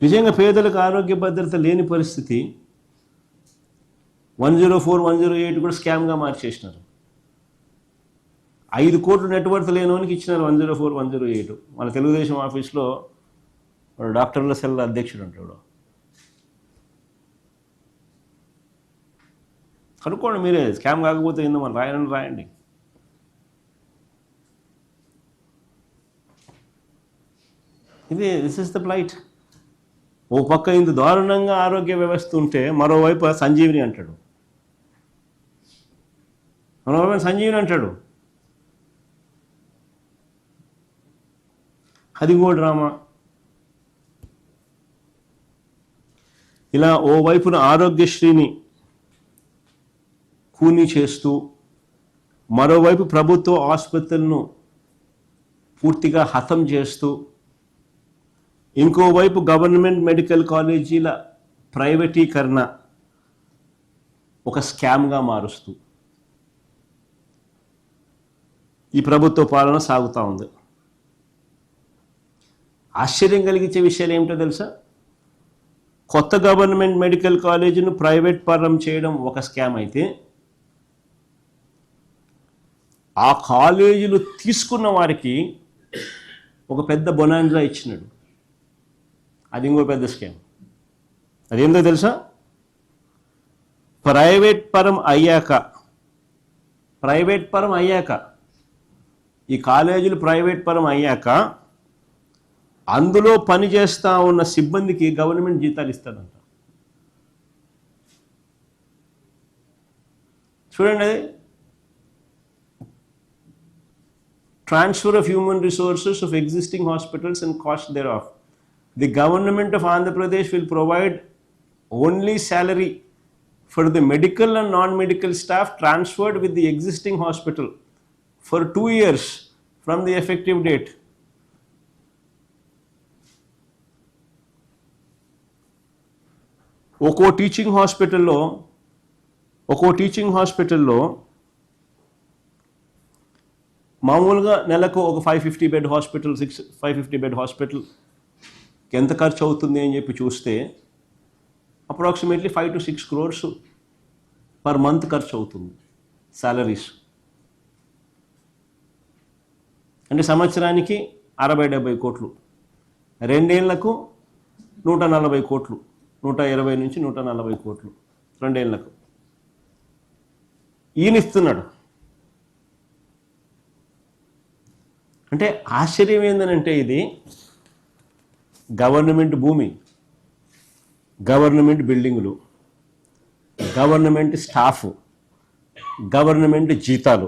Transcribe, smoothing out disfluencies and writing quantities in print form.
నిజంగా పేదలకు ఆరోగ్య భద్రత లేని పరిస్థితి 104, 108 కూడా స్కామ్గా మార్చేసినారు. 5 కోట్లు నెట్వర్త్ లేనివానికి ఇచ్చినారు 104, 108. మన తెలుగుదేశం ఆఫీస్లో డాక్టర్ల సెల్ అధ్యక్షుడు అంటాడు. కనుక్కోండి మీరే, స్కామ్ కాకపోతే ఏందో మనం రాయండి. This is the plight. ఓ పక్క ఇంత దారుణంగా ఆరోగ్య వ్యవస్థ ఉంటే మరోవైపు సంజీవిని అంటాడు, అది కూడా డ్రామా. ఇలా ఓవైపున ఆరోగ్యశ్రీని కూనీ చేస్తూ మరోవైపు ప్రభుత్వ ఆసుపత్రులను పూర్తిగా హతం చేస్తూ ఇంకోవైపు గవర్నమెంట్ మెడికల్ కాలేజీల ప్రైవేటీకరణ ఒక స్కామ్గా మారుస్తూ ఈ ప్రభుత్వ పాలన సాగుతూ ఉంది. ఆశ్చర్యం కలిగించే విషయాలు ఏమిటో తెలుసా? కొత్త గవర్నమెంట్ మెడికల్ కాలేజీను ప్రైవేట్ పరం చేయడం ఒక స్కామ్ అయితే, ఆ కాలేజీలు తీసుకున్న వారికి ఒక పెద్ద బొనాన్జా ఇచ్చినాడు. అది ఇంకో పెద్ద స్కామ్. అదేందో తెలుసా? ప్రైవేట్ పరం అయ్యాక ఈ కాలేజీలు ప్రైవేట్ పరం అయ్యాక అందులో పనిచేస్తూ ఉన్న సిబ్బందికి గవర్నమెంట్ జీతాలు ఇస్తుందంట. చూడండి, అది transfer of human resources of existing hospitals and cost thereof. The government of Andhra Pradesh will provide only salary for the medical and non-medical staff transferred with the existing hospital for 2 years from the effective date. ఒక్కో teaching హాస్పిటల్లో మామూలుగా నెలకు ఒక 550 bed hospital, 550 bed hospital ఎంత ఖర్చు అవుతుంది అని చెప్పి చూస్తే approximately 5 to 6 crores per month ఖర్చు అవుతుంది సాలరీస్. అంటే సంవత్సరానికి 60-70 కోట్లు, 2 ఏళ్లకు 140 కోట్లు, 120 నుంచి 140 కోట్లు 2 ఏళ్లకు ఈయన ఇస్తున్నాడు. అంటే ఆశ్చర్యం ఏందనంటే, ఇది గవర్నమెంట్ భూమి, గవర్నమెంట్ బిల్డింగులు, గవర్నమెంట్ స్టాఫ్, గవర్నమెంట్ జీతాలు,